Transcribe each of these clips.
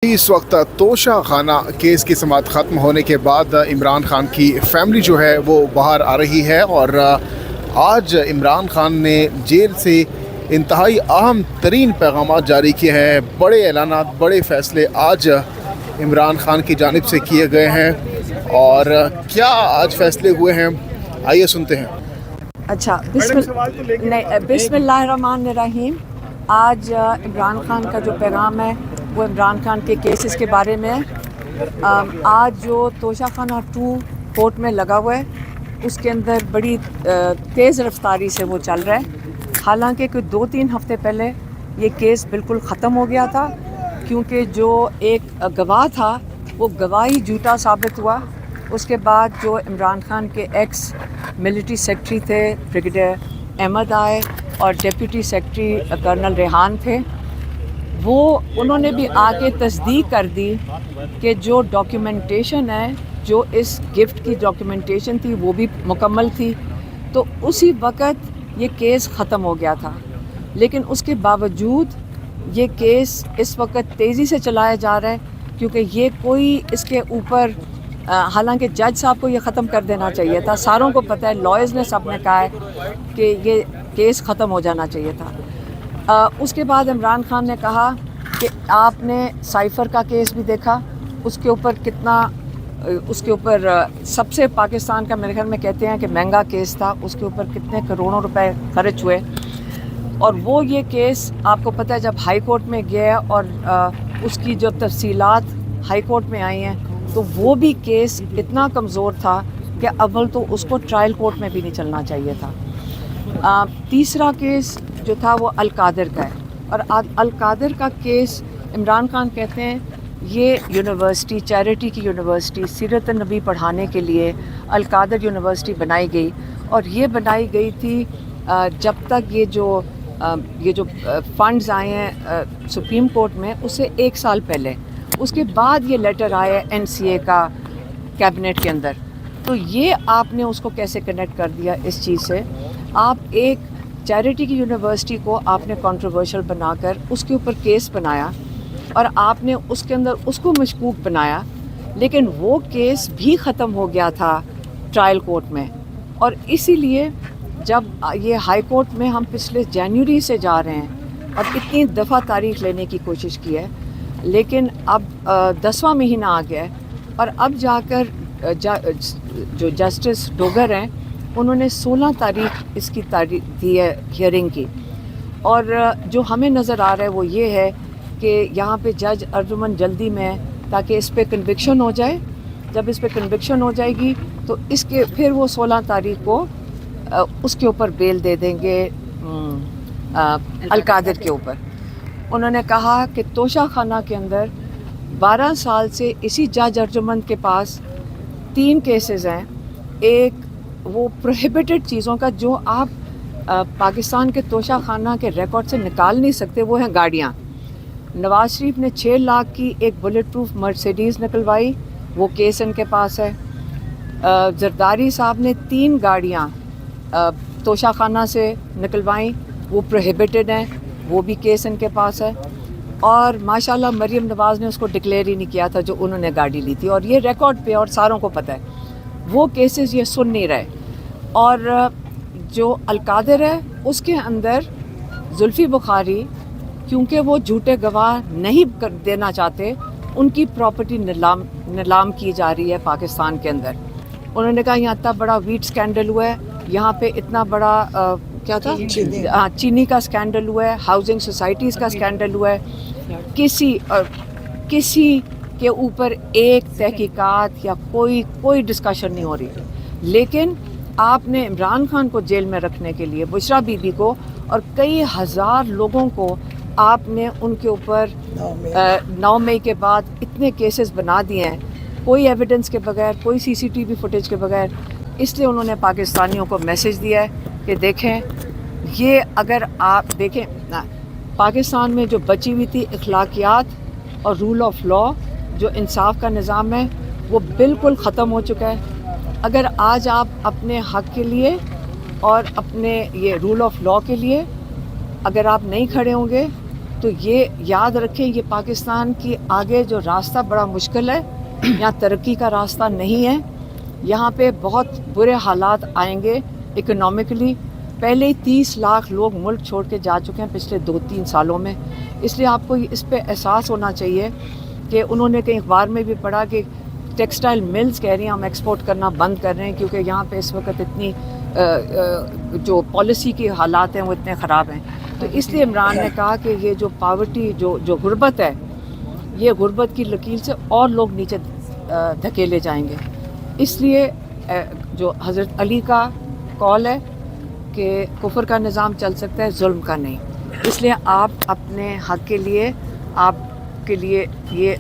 اس وقت توشہ خانہ کیس کی سماعت ختم ہونے کے بعد عمران خان کی فیملی جو ہے وہ باہر آ رہی ہے اور آج عمران خان نے جیل سے انتہائی اہم ترین پیغامات جاری کیے ہیں. بڑے اعلانات، بڑے فیصلے آج عمران خان کی جانب سے کیے گئے ہیں. اور کیا آج فیصلے ہوئے ہیں آئیے سنتے ہیں. اچھا، بسم اللہ الرحمن الرحیم. آج عمران خان کا جو پیغام ہے وہ عمران خان کے کیسز کے بارے میں ہے. آج جو توشہ خانہ 2 کورٹ میں لگا ہوا ہے اس کے اندر بڑی تیز رفتاری سے وہ چل رہا ہے. حالانکہ کوئی 2-3 ہفتے پہلے یہ کیس بالکل ختم ہو گیا تھا، کیونکہ جو ایک گواہ تھا وہ گواہی جھوٹا ثابت ہوا. اس کے بعد جو عمران خان کے ایکس ملٹری سیکرٹری تھے بریگیڈیئر احمد آئے اور ڈپٹی سیکرٹری کرنل ریحان تھے، انہوں نے بھی آ کے تصدیق کر دی کہ جو ڈاکیومنٹیشن ہے، جو اس گفٹ کی ڈاکیومنٹیشن تھی وہ بھی مکمل تھی. تو اسی وقت یہ کیس ختم ہو گیا تھا. لیکن اس کے باوجود یہ کیس اس وقت تیزی سے چلایا جا رہا ہے، کیونکہ یہ کوئی اس کے اوپر حالانکہ جج صاحب کو یہ ختم کر دینا چاہیے تھا. ساروں کو پتہ ہے، لائرز نے سب نے کہا ہے کہ یہ کیس ختم ہو جانا چاہیے تھا. اس کے بعد عمران خان نے کہا کہ آپ نے سائفر کا کیس بھی دیکھا، اس کے اوپر سب سے پاکستان کا میرے خیال میں کہتے ہیں کہ مہنگا کیس تھا. اس کے اوپر کتنے کروڑوں روپے خرچ ہوئے. اور وہ یہ کیس آپ کو پتہ ہے جب ہائی کورٹ میں گیا اور اس کی جو تفصیلات ہائی کورٹ میں آئی ہیں تو وہ بھی کیس اتنا کمزور تھا کہ اول تو اس کو ٹرائل کورٹ میں بھی نہیں چلنا چاہیے تھا. تیسرا کیس جو تھا وہ القادر کا ہے، اور القادر کا کیس عمران خان کہتے ہیں یہ یونیورسٹی، چیریٹی کی یونیورسٹی، سیرت النبی پڑھانے کے لیے القادر یونیورسٹی بنائی گئی. اور یہ بنائی گئی تھی جب تک یہ جو فنڈز آئے ہیں سپریم کورٹ میں اس سے 1 سال پہلے. اس کے بعد یہ لیٹر آیا NCA کا کیبنٹ کے اندر. تو یہ آپ نے اس کو کیسے کنیکٹ کر دیا اس چیز سے؟ آپ ایک چیریٹی کی یونیورسٹی کو آپ نے کنٹروورشل بنا کر اس کے اوپر کیس بنایا اور آپ نے اس کے اندر اس کو مشکوک بنایا. لیکن وہ کیس بھی ختم ہو گیا تھا ٹرائل کورٹ میں. اور اسی لیے جب یہ ہائی کورٹ میں ہم پچھلے جنوری سے جا رہے ہیں اور کتنی دفعہ تاریخ لینے کی کوشش کی ہے، لیکن اب 10واں مہینہ آ گیا ہے. اور اب جا کر جو جسٹس ڈوگر ہیں انہوں نے 16 تاریخ اس کی تاریخ دی ہے ہیئرنگ کی. اور جو ہمیں نظر آ رہا ہے وہ یہ ہے کہ یہاں پہ جج ارجمن جلدی میں تاکہ اس پہ کنوکشن ہو جائے. جب اس پہ کنوکشن ہو جائے گی تو اس کے پھر وہ 16 تاریخ کو اس کے اوپر بیل دے دیں گے القادر کے اوپر. انہوں نے کہا کہ توشہ خانہ کے اندر 12 سال سے اسی جج ارجمن کے پاس 3 کیسز ہیں. ایک وہ پروہیبٹڈ چیزوں کا جو آپ پاکستان کے توشہ خانہ کے ریکارڈ سے نکال نہیں سکتے، وہ ہیں گاڑیاں. نواز شریف نے 6 لاکھ کی ایک بلٹ پروف مرسیڈیز نکلوائی، وہ کیس ان کے پاس ہے. زرداری صاحب نے 3 گاڑیاں توشہ خانہ سے نکلوائیں، وہ پروہیبٹڈ ہیں، وہ بھی کیس ان کے پاس ہے. اور ماشاءاللہ مریم نواز نے اس کو ڈکلیئر ہی نہیں کیا تھا جو انہوں نے گاڑی لی تھی، اور یہ ریکارڈ پہ اور ساروں کو پتہ ہے. وہ کیسز یہ سن نہیں رہے. اور جو القادر ہے اس کے اندر زلفی بخاری، کیونکہ وہ جھوٹے گواہ نہیں دینا چاہتے، ان کی پراپرٹی نیلام کی جا رہی ہے پاکستان کے اندر. انہوں نے کہا یہاں اتنا بڑا ویٹ سکینڈل ہوا ہے، یہاں پہ اتنا بڑا کیا تھا چینی کا سکینڈل ہوا ہے، ہاؤسنگ سوسائٹیز کا سکینڈل ہوا ہے. کسی کے اوپر ایک تحقیقات یا کوئی ڈسکشن نہیں ہو رہی. لیکن آپ نے عمران خان کو جیل میں رکھنے کے لیے، بشرا بی بی کو اور کئی ہزار لوگوں کو آپ نے ان کے اوپر 9 مئی کے بعد اتنے کیسز بنا دیے ہیں، کوئی ایویڈنس کے بغیر، کوئی CCTV فوٹیج کے بغیر. اس لیے انہوں نے پاکستانیوں کو میسج دیا ہے کہ دیکھیں، یہ اگر آپ دیکھیں پاکستان میں جو بچی ہوئی تھی اخلاقیات اور رول آف لا، جو انصاف کا نظام ہے، وہ بالکل ختم ہو چکا ہے. اگر آج آپ اپنے حق کے لیے اور اپنے یہ رول آف لا کے لیے اگر آپ نہیں کھڑے ہوں گے تو یہ یاد رکھیں، یہ پاکستان کی आगे जो रास्ता बड़ा मुश्किल है, यहाँ तरक्की का रास्ता नहीं है, यहाँ पे बहुत बुरे हालात आएंगे इकोनॉमिकली। पहले ही 30 लाख लोग मुल्क छोड़ के जा चुके हैं पिछले 2-3 सालों में, इसलिए आपको इस पे एहसास होना चाहिए कि उन्होंने कहीं अखबार में भी पढ़ा कि टेक्सटाइल मिल्स कह रही हैं हम एक्सपोर्ट करना बंद कर रहे हैं क्योंकि यहाँ पे इस वक्त इतनी जो पॉलिसी के हालात हैं वो इतने ख़राब हैं। तो इसलिए इमरान ने कहा कि ये जो पावर्टी जो गुर्बत है, ये गुर्बत की लकीर से और लोग नीचे धकेले जाएंगे। इसलिए जो हज़रत अली का कॉल है कि कुफर का निज़ाम चल सकता है, जुल्म का नहीं। इसलिए आप अपने हक़ के लिए, आपके लिए ये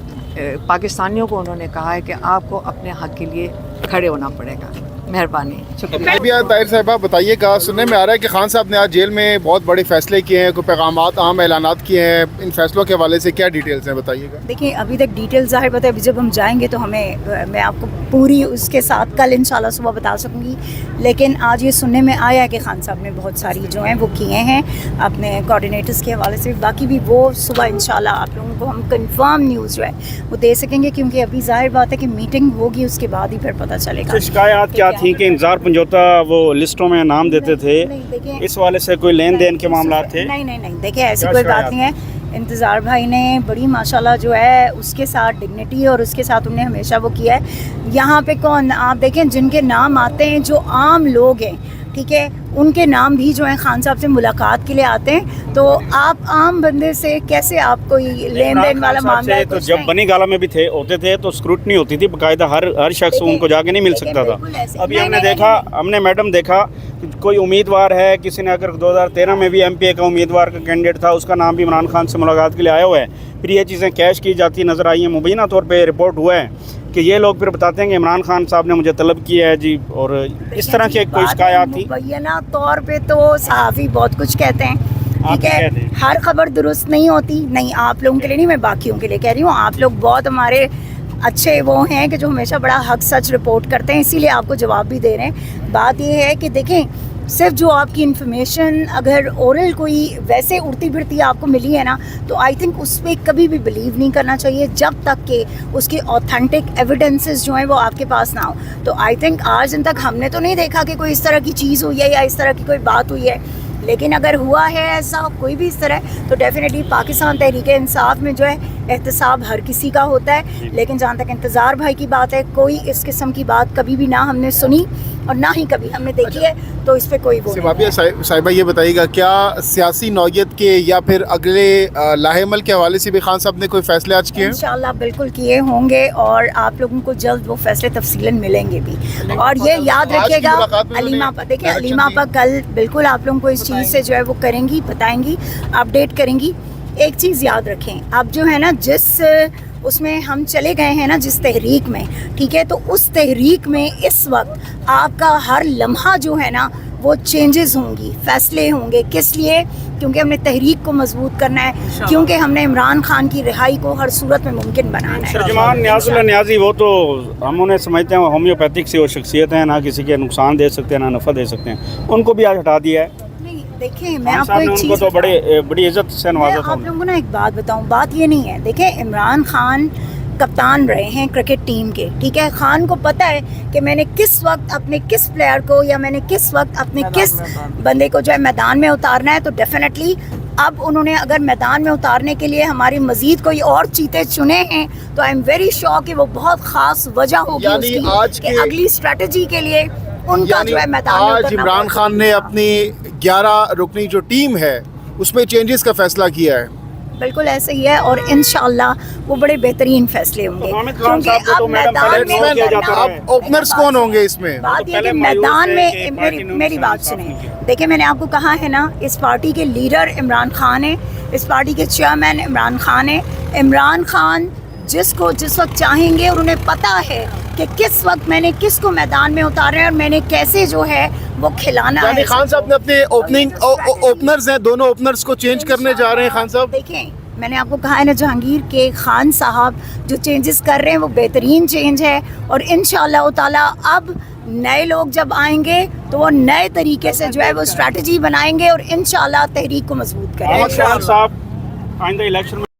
पाकिस्तानियों को उन्होंने कहा है कि आपको अपने हक़ के लिए खड़े होना पड़ेगा। मेहरबानी, शुक्रिया। ताहिर साहिबा बताइएगा, सुनने में आ रहा है कि खान साहब ने आज जेल में बहुत बड़े फैसले किए हैं, कोई पैगामात अहम ऐलानात किए हैं, इन फैसलों के हवाले से क्या डिटेल्स हैं, बताइएगा। देखिए अभी तक डिटेल्स ज़ाहिर बताए, अभी जब हम जाएंगे तो मैं आपको पूरी उसके साथ कल इंशाल्लाह सुबह बता सकूँगी। लेकिन आज ये सुनने में आया है कि खान साहब ने बहुत सारी जो हैं वो किए हैं अपने कोऑर्डिनेटर्स के हवाले से। बाकी भी वो सुबह इंशाल्लाह आप लोगों को हम कंफर्म न्यूज़ जो है वो दे सकेंगे, क्योंकि अभी ज़ाहिर बात है कि मीटिंग होगी, उसके बाद ही फिर पता चलेगा। शिकायत क्या थी कि इंतजार पंजोता वो लिस्टों में नाम देते थे, इस वाले से कोई लेन देन के मामला थे? नहीं, देखिए ऐसी कोई बात नहीं है। इंतज़ार भाई ने बड़ी माशाल्लाह जो है उसके साथ डिग्निटी और उसके साथ उन्हें हमेशा वो किया है। यहाँ पे कौन, आप देखें जिनके नाम आते हैं जो आम लोग हैं, ठीक है, उनके नाम भी जो हैं खान साहब से मुलाकात के लिए आते हैं। तो आप आम बंदे से कैसे आप कोई लेन देन वाला मामला है? तो जब बनी गाला में भी होते थे तो स्क्रूटनी होती थी बाकायदा, हर शख्स उनको जाके नहीं मिल सकता था। अभी हमने मैडम देखा कोई उम्मीदवार है, किसी ने अगर 2013 में भी MPA का उम्मीदवार का कैंडिडेट था, उसका नाम भी इमरान खान से मुलाकात के लिए आया हुआ है, फिर ये चीज़ें कैश की जाती नज़र आई हैं। मुबीना तौर पे रिपोर्ट हुआ है कि ये लोग फिर बताते हैं कि इमरान खान साहब ने मुझे तलब किया है जी, और इस तरह की कोई शिकायत थी। मुबैना तौर पे तो सहाफ़ी बहुत कुछ कहते हैं, ठीक है, हर खबर दुरुस्त नहीं होती। नहीं, आप लोगों के लिए नहीं, मैं बाकियों के लिए कह रही हूँ। आप लोग बहुत हमारे अच्छे वो हैं कि जो हमेशा बड़ा हक सच रिपोर्ट करते हैं, इसीलिए आपको जवाब भी दे रहे हैं। बात ये है कि देखें, सिर्फ जो आपकी इन्फॉर्मेशन अगर ओरल कोई वैसे उड़ती फिरती आपको मिली है ना, तो आई थिंक उस पर कभी भी बिलीव नहीं करना चाहिए जब तक कि उसके ऑथेंटिक एविडेंसेस जो हैं वो आपके पास ना हो। तो आई थिंक आज दिन तक हमने तो नहीं देखा कि कोई इस तरह की चीज़ हुई है या इस तरह की कोई बात हुई है, लेकिन अगर हुआ है ऐसा कोई भी इस तरह, तो डेफिनेटली पाकिस्तान तहरीक इंसाफ में जो है एहतसाब हर किसी का होता है। लेकिन जहाँ तक इंतज़ार भाई की बात है, कोई इस किस्म की बात कभी भी ना हमने सुनी और ना ही कभी हमने देखी है, तो इस पे कोई वो नहीं। साहिबा ये बताइएगा, क्या सियासी नौयत के या फिर अगले लाहेमल के हवाले से भी खान साहब ने कोई फैसले आज किए हैं? इंशाल्लाह बिल्कुल किए होंगे और आप लोगों को जल्द वो फैसले तफसीलन मिलेंगे भी। और ये याद रखिएगा, अलीमा पर देखिए, अलीमा पर कल बिल्कुल आप लोगों को इस चीज़ से जो है वो करेंगी, बताएंगी, अपडेट करेंगी। एक चीज़ याद रखें, अब जो है ना जिस उसमें हम चले गए हैं ना, जिस तहरीक में, ठीक है, तो उस तहरीक में इस वक्त आपका हर लम्हा जो है ना वो चेंजेस होंगी, फैसले होंगे। किस लिए? क्योंकि हमने तहरीक को मजबूत करना है, क्योंकि हमने इमरान खान की रिहाई को हर सूरत में मुमकिन बनाना है। तर्जुमान नियाज़ुल्लाह नियाज़ी, वो तो हम उन्हें समझते हैं होम्योपैथिक से वो शख्सियत हैं, ना किसी के नुकसान दे सकते हैं ना नफ़ा दे सकते हैं, उनको भी आज हटा दिया है। देखिए मैं आपको एक चीज़, तो बड़ी इज्जत से नवाजा था। आप लोगों को ना एक बात बताऊं, बात ये नहीं है, देखिए इमरान खान कप्तान रहे हैं क्रिकेट टीम के, ठीक है, खान को पता है कि मैंने किस वक्त अपने किस प्लेयर को या मैंने किस वक्त अपने किस बंदे को जो है मैदान में उतारना है। तो डेफिनेटली अब उन्होंने अगर मैदान में उतारने के लिए हमारी मजीद कोई और चीज़ें चुने हैं, तो आई एम वेरी श्योर कि वो बहुत ख़ास वजह होगी उसकी कि अगली स्ट्रेटजी के लिए उनका जो है मैदान में आज इमरान खान ने अपनी 11 रुकनी जो टीम है उसमें चेंजेस का फैसला किया है। बिल्कुल ऐसे ही है और इंशाल्लाह वो बड़े बेहतरीन फैसले होंगे, क्योंकि अब मैदान में अब ओपनर्स कौन होंगे इसमें? बात ये कि मैदान में मेरी बात सुने, देखिए मैंने आपको कहा है ना, इस पार्टी के लीडर इमरान खान है, इस पार्टी के चेयरमैन इमरान खान है। इमरान खान जिसको जिस वक्त चाहेंगे और उन्हें पता है कि किस वक्त मैंने किसको मैदान में उतारा है और मैंने कैसे जो है वो खिलाना है। खान साहब ने अपने ओपनर्स हैं, दोनों ओपनर्स को चेंज करने जा रहे हैं खान साहब। देखें मैंने आपको कहा है ना, जहांगीर के खान साहब जो चेंजेस कर रहे हैं वो बेहतरीन चेंज है और इंशाअल्लाह ताला अब नए लोग जब आएंगे तो वो नए तरीके से जो है वो स्ट्रैटेजी बनाएंगे और इंशाअल्लाह तहरीक को मजबूत करेंगे। साहब आइंदा इलेक्शन